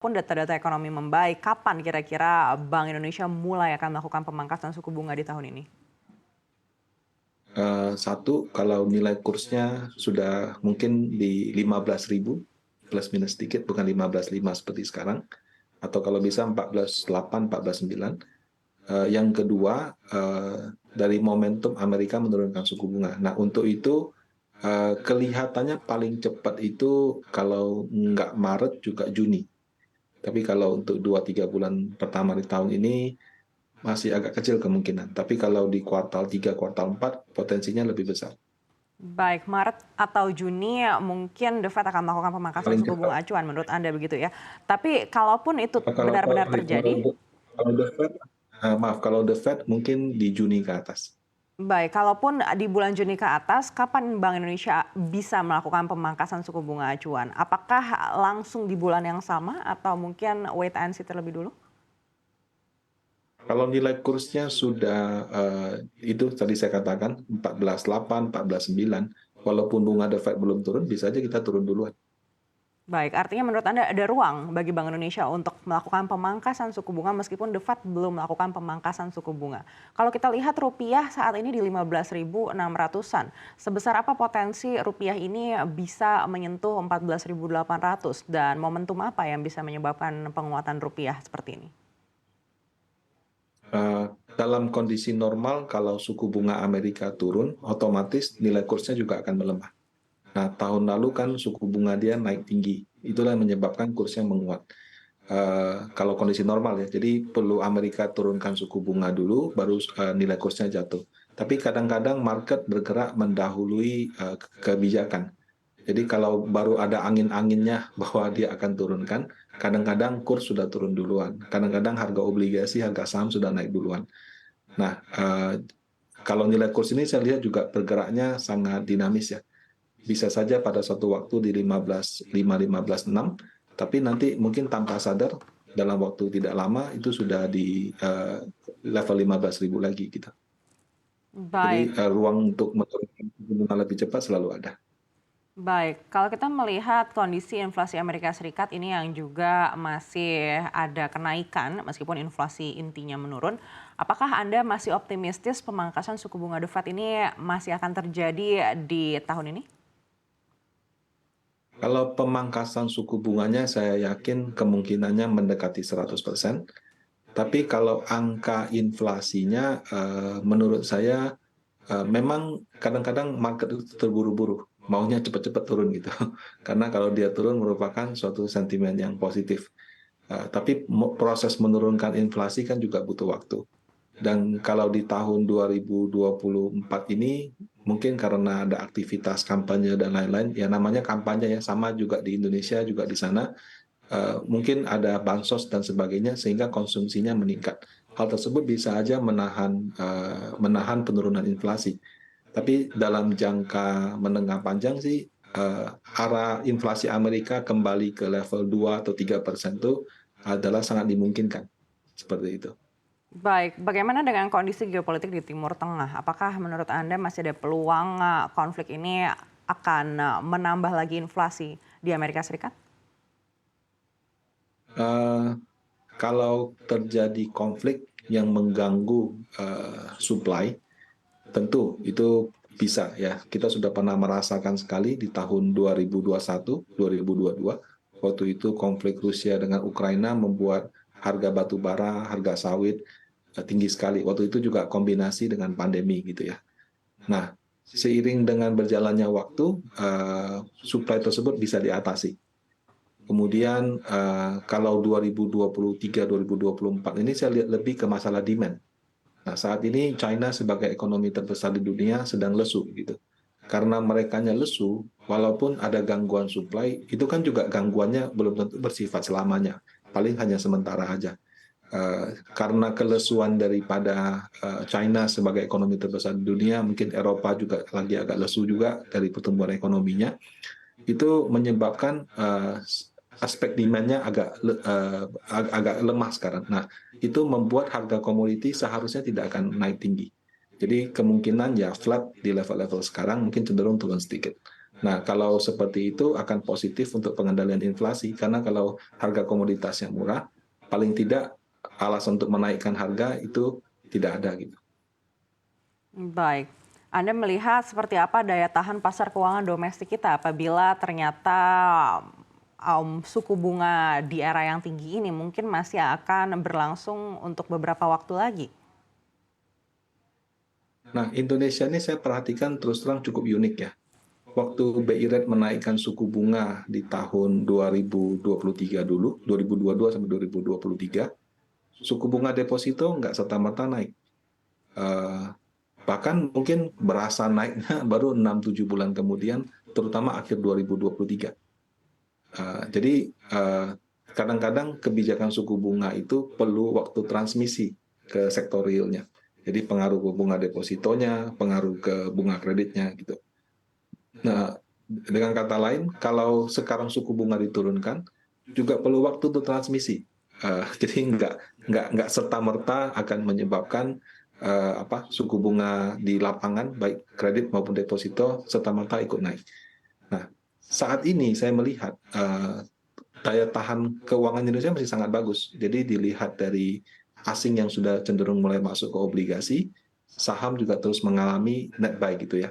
Pun data-data ekonomi membaik, kapan kira-kira Bank Indonesia mulai akan melakukan pemangkasan suku bunga di tahun ini? Satu, kalau nilai kursnya sudah mungkin di 15.000 plus minus sedikit, bukan 15.500 seperti sekarang, atau kalau bisa 14.800, 14.900. Yang kedua, dari momentum Amerika menurunkan suku bunga. Nah, untuk itu kelihatannya paling cepat itu kalau nggak Maret juga Juni. Tapi kalau untuk 2-3 bulan pertama di tahun ini masih agak kecil kemungkinan. Tapi kalau di kuartal 3, kuartal 4 potensinya lebih besar. Baik, Maret atau Juni mungkin The Fed akan melakukan pemangkasan Paling suku cepat. bunga acuan menurut Anda begitu ya. Tapi kalaupun itu Kalau benar-benar terjadi, kalau The Fed, maaf, kalau The Fed mungkin di Juni ke atas. baik, kalaupun di bulan Juni ke atas, kapan Bank Indonesia bisa melakukan pemangkasan suku bunga acuan? Apakah langsung di bulan yang sama atau mungkin wait and see terlebih dulu? Kalau nilai kursnya sudah itu tadi saya katakan 14.8, 14.9, walaupun bunga The Fed belum turun, bisa aja kita turun duluan. Baik, artinya menurut Anda ada ruang bagi Bank Indonesia untuk melakukan pemangkasan suku bunga meskipun The Fed belum melakukan pemangkasan suku bunga. Kalau kita lihat rupiah saat ini di 15.600-an, sebesar apa potensi rupiah ini bisa menyentuh 14.800 dan momentum apa yang bisa menyebabkan penguatan rupiah seperti ini? Eh, Dalam kondisi normal, kalau suku bunga Amerika turun, otomatis nilai kursnya juga akan melemah. Nah, tahun lalu kan suku bunga dia naik tinggi. Itulah yang menyebabkan kursnya menguat. Kalau kondisi normal ya, jadi perlu Amerika turunkan suku bunga dulu, baru nilai kursnya jatuh. Tapi kadang-kadang market bergerak mendahului kebijakan. Jadi kalau baru ada angin-anginnya bahwa dia akan turunkan, kadang-kadang kurs sudah turun duluan. Kadang-kadang harga obligasi, harga saham sudah naik duluan. Nah, kalau nilai kurs ini saya lihat juga bergeraknya sangat dinamis ya. Bisa saja pada suatu waktu di 15.5, 15.6, tapi nanti mungkin tanpa sadar dalam waktu tidak lama itu sudah di level 15.000 lagi gitu. Jadi Baik. ruang untuk menurunkan suku bunga lebih cepat selalu ada. Baik, kalau kita melihat kondisi inflasi Amerika Serikat ini yang juga masih ada kenaikan meskipun inflasi intinya menurun, apakah Anda masih optimistis pemangkasan suku bunga The Fed ini masih akan terjadi di tahun ini? Kalau pemangkasan suku bunganya saya yakin kemungkinannya mendekati 100%. Tapi kalau angka inflasinya menurut saya memang kadang-kadang market itu terburu-buru, maunya cepat-cepat turun gitu. Karena kalau dia turun merupakan suatu sentimen yang positif. Tapi proses menurunkan inflasi kan juga butuh waktu. Dan kalau di tahun 2024 ini, mungkin karena ada aktivitas kampanye dan lain-lain, ya namanya kampanye ya, sama juga di Indonesia, juga di sana, mungkin ada bansos dan sebagainya, sehingga konsumsinya meningkat. Hal tersebut bisa aja menahan penurunan inflasi. Tapi dalam jangka menengah panjang sih, arah inflasi Amerika kembali ke level 2 atau 3% itu adalah sangat dimungkinkan. Seperti itu. Baik, bagaimana dengan kondisi geopolitik di Timur Tengah? Apakah menurut Anda masih ada peluang konflik ini akan menambah lagi inflasi di Amerika Serikat? Eh, Kalau terjadi konflik yang mengganggu supply, tentu itu bisa ya. Kita sudah pernah merasakan sekali di tahun 2021, 2022, waktu itu konflik Rusia dengan Ukraina membuat harga batu bara, harga sawit tinggi sekali. Waktu itu juga kombinasi dengan pandemi gitu ya. Nah, seiring dengan berjalannya waktu, supply tersebut bisa diatasi. Kemudian kalau 2023, 2024 ini saya lihat lebih ke masalah demand. Nah, saat ini China sebagai ekonomi terbesar di dunia sedang lesu gitu. Karena merekanya lesu, walaupun ada gangguan supply, itu kan juga gangguannya belum tentu bersifat selamanya. Paling hanya sementara aja. Karena kelesuan daripada China sebagai ekonomi terbesar di dunia, mungkin Eropa juga lagi agak lesu juga dari pertumbuhan ekonominya, itu menyebabkan aspek demand-nya agak lemah sekarang. Nah, itu membuat harga komoditi seharusnya tidak akan naik tinggi. Jadi kemungkinan ya flat di level-level sekarang, mungkin cenderung turun sedikit. Nah, kalau seperti itu akan positif untuk pengendalian inflasi, karena kalau harga komoditasnya murah, paling tidak alasan untuk menaikkan harga itu tidak ada gitu. Baik. Anda melihat seperti apa daya tahan pasar keuangan domestik kita apabila ternyata suku bunga di era yang tinggi ini mungkin masih akan berlangsung untuk beberapa waktu lagi? Nah, Indonesia ini saya perhatikan terus terang cukup unik ya. Waktu BI Rate menaikkan suku bunga di tahun 2023 dulu, 2022 sampai 2023, suku bunga deposito nggak serta-merta naik. Eh, Bahkan mungkin berasa naiknya baru 6-7 bulan kemudian, terutama akhir 2023. Jadi kadang-kadang kebijakan suku bunga itu perlu waktu transmisi ke sektor realnya. Jadi pengaruh ke bunga depositonya, pengaruh ke bunga kreditnya gitu. Nah, dengan kata lain, kalau sekarang suku bunga diturunkan, juga perlu waktu untuk transmisi. Jadi nggak serta merta akan menyebabkan suku bunga di lapangan baik kredit maupun deposito serta merta ikut naik. Nah, saat ini saya melihat daya tahan keuangan Indonesia masih sangat bagus. Jadi dilihat dari asing yang sudah cenderung mulai masuk ke obligasi, saham juga terus mengalami net buy gitu ya.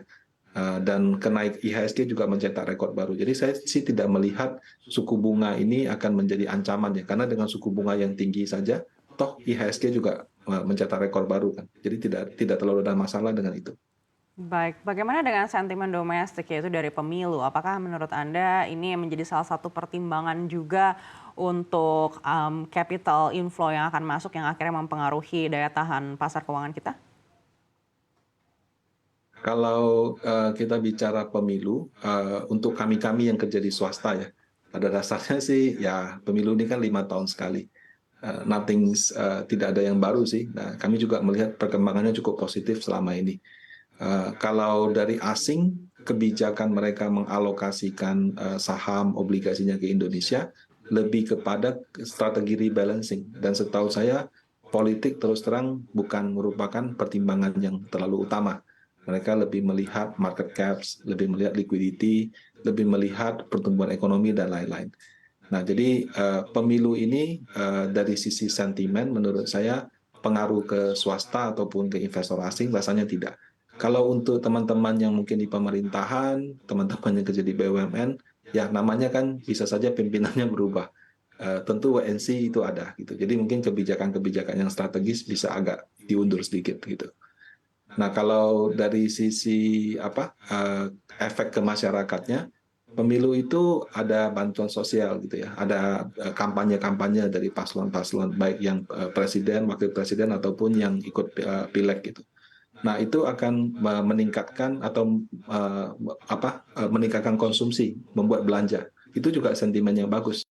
Dan kenaik IHSG juga mencetak rekor baru. Jadi saya sih tidak melihat suku bunga ini akan menjadi ancaman ya, karena dengan suku bunga yang tinggi saja, toh IHSG juga mencetak rekor baru kan. Jadi tidak terlalu ada masalah dengan itu. Baik, bagaimana dengan sentimen domestik yaitu dari pemilu? Apakah menurut Anda ini menjadi salah satu pertimbangan juga untuk capital inflow yang akan masuk yang akhirnya mempengaruhi daya tahan pasar keuangan kita? Kalau kita bicara pemilu, untuk kami-kami yang kerja di swasta ya, pada dasarnya sih ya pemilu ini kan 5 tahun sekali. Tidak ada yang baru sih. Nah, kami juga melihat perkembangannya cukup positif selama ini. Kalau dari asing, kebijakan mereka mengalokasikan saham obligasinya ke Indonesia lebih kepada strategi rebalancing. Dan setahu saya, politik terus terang bukan merupakan pertimbangan yang terlalu utama. Mereka lebih melihat market caps, lebih melihat liquidity, lebih melihat pertumbuhan ekonomi, dan lain-lain. Nah, jadi pemilu ini dari sisi sentimen menurut saya pengaruh ke swasta ataupun ke investor asing rasanya tidak. Kalau untuk teman-teman yang mungkin di pemerintahan, teman-teman yang kerja di BUMN, ya namanya kan bisa saja pimpinannya berubah. Tentu WNC itu ada gitu. Jadi mungkin kebijakan-kebijakan yang strategis bisa agak diundur sedikit gitu. Nah, kalau dari sisi efek ke masyarakatnya, pemilu itu ada bantuan sosial gitu ya, ada kampanye-kampanye dari paslon-paslon baik yang presiden, wakil presiden ataupun yang ikut pileg gitu. Nah, itu akan meningkatkan atau meningkatkan konsumsi, membuat belanja. Itu juga sentimen yang bagus.